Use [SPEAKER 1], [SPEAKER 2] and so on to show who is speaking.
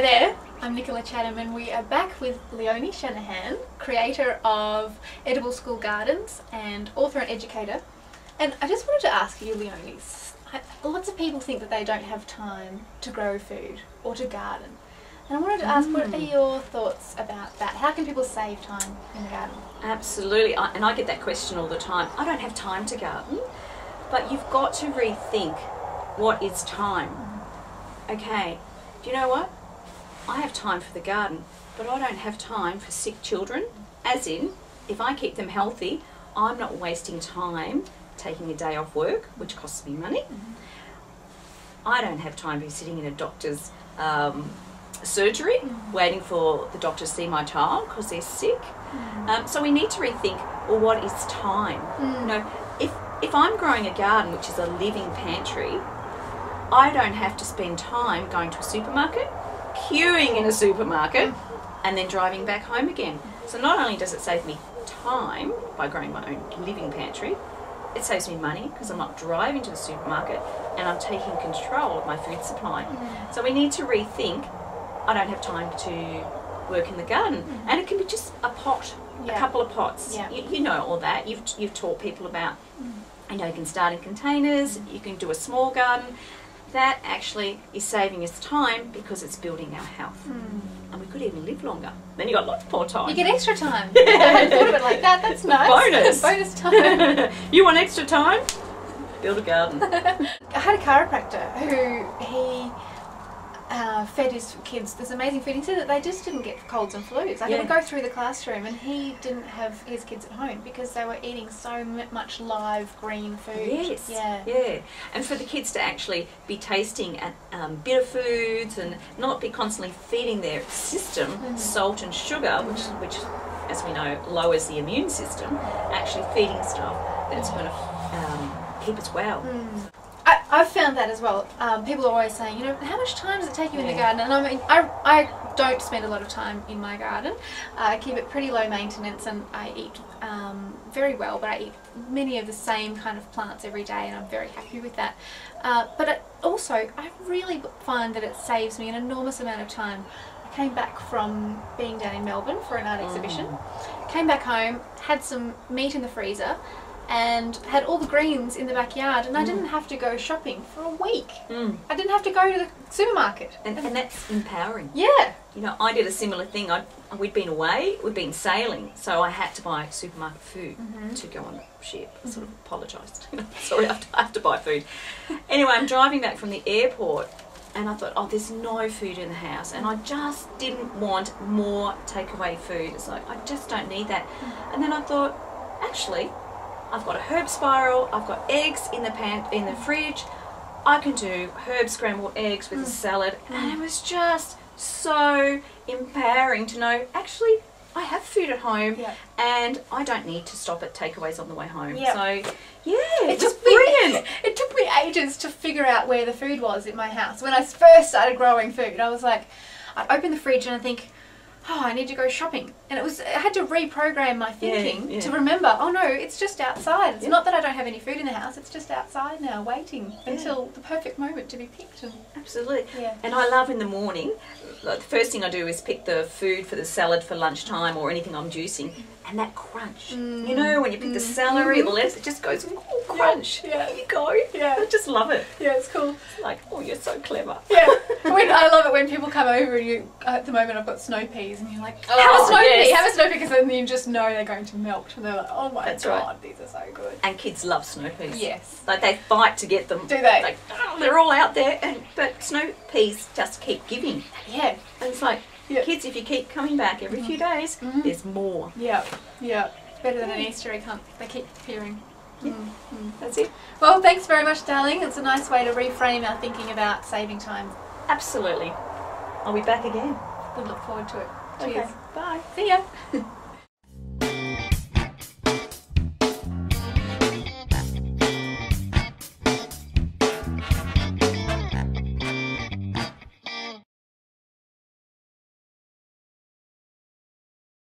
[SPEAKER 1] Hi there, I'm Nicola Chatham and we are back with Leonie Shanahan, creator of Edible School Gardens and author and educator. And I just wanted to ask you, Leonie, lots of people think that they don't have time to grow food or to garden. And I wanted to ask, what are your thoughts about that? How can people save time in the garden?
[SPEAKER 2] Absolutely, and I get that question all the time. I don't have time to garden, but you've got to rethink what is time. Okay, do you know what? I have time for the garden, but I don't have time for sick children. As in, if I keep them healthy, I'm not wasting time taking a day off work, which costs me money. I don't have time to be sitting in a doctor's surgery waiting for the doctor to see my child because they're sick. So we need to rethink, well, what is time? You know, if I'm growing a garden, which is a living pantry, I don't have to spend time going to a supermarket, queuing in a supermarket, and then driving back home again. So not only does it save me time by growing my own living pantry, it saves me money because I'm not driving to the supermarket and I'm taking control of my food supply. So we need to rethink, I don't have time to work in the garden. And it can be just a pot, a couple of pots. You know all that. You've taught people about, you know, you can start in containers, you can do a small garden. That actually is saving us time because it's building our health. And we could even live longer. Then you got lots more time.
[SPEAKER 1] You get extra time. I hadn't thought of it like that. That's nice.
[SPEAKER 2] Bonus.
[SPEAKER 1] Bonus time.
[SPEAKER 2] You want extra time? Build a garden.
[SPEAKER 1] I had a chiropractor who he fed his kids this amazing food. He said that they just didn't get colds and flus. Like, he would go through the classroom and he didn't have his kids at home because they were eating so much live green food.
[SPEAKER 2] Yes. Yeah. And for the kids to actually be tasting bitter foods and not be constantly feeding their system salt and sugar, which as we know lowers the immune system, actually feeding stuff that's going to keep us well.
[SPEAKER 1] I've found that as well. People are always saying, you know, how much time does it take you in the garden? And I mean, I don't spend a lot of time in my garden. I keep it pretty low maintenance and I eat very well, but I eat many of the same kind of plants every day and I'm very happy with that. But also, I really find that it saves me an enormous amount of time. I came back from being down in Melbourne for an art exhibition, came back home, had some meat in the freezer, and had all the greens in the backyard, and I didn't have to go shopping for a week. I didn't have to go to the supermarket.
[SPEAKER 2] And that's empowering.
[SPEAKER 1] Yeah.
[SPEAKER 2] You know, I did a similar thing. We'd been away, we'd been sailing, so I had to buy supermarket food to go on the ship. I sort of apologised. Sorry, I have to buy food. Anyway, I'm driving back from the airport, and I thought, oh, there's no food in the house, and I just didn't want more takeaway food. It's like, I just don't need that. And then I thought, actually, I've got a herb spiral, I've got eggs in the fridge, I can do herb scrambled eggs with a salad, and it was just so empowering to know, actually, I have food at home and I don't need to stop at takeaways on the way home. So, yeah, it's just brilliant.
[SPEAKER 1] It took me ages to figure out where the food was in my house. When I first started growing food, I was like, I'd open the fridge and I think, oh, I need to go shopping. And I had to reprogram my thinking to remember, oh no, it's just outside. It's not that I don't have any food in the house, it's just outside now, waiting until the perfect moment to be picked.
[SPEAKER 2] Absolutely. And I love in the morning, like, the first thing I do is pick the food for the salad for lunchtime or anything I'm juicing, and that crunch. You know, when you pick the celery or the lettuce, it just goes, oh, crunch. There you go. I just love it.
[SPEAKER 1] Yeah, it's cool.
[SPEAKER 2] It's like, oh, you're so clever.
[SPEAKER 1] I love it when people come over and you, at the moment I've got snow peas and you're like, have a snow pea, have a snow pea, because then you just know they're going to melt and they're like, oh my God, these are so good.
[SPEAKER 2] And kids love snow peas.
[SPEAKER 1] Yes.
[SPEAKER 2] Like, they fight to get them.
[SPEAKER 1] Do they?
[SPEAKER 2] Like, oh, they're all out there, but snow peas just keep giving.
[SPEAKER 1] Yeah.
[SPEAKER 2] And it's like, kids, if you keep coming back every few days, there's more.
[SPEAKER 1] Yeah. Better than an Easter egg hunt. They keep appearing.
[SPEAKER 2] That's it.
[SPEAKER 1] Well, thanks very much, darling. It's a nice way to reframe our thinking about saving time.
[SPEAKER 2] Absolutely. I'll be back again.
[SPEAKER 1] We'll look forward to it.
[SPEAKER 2] Okay.
[SPEAKER 1] Cheers.
[SPEAKER 2] Bye.
[SPEAKER 1] See ya.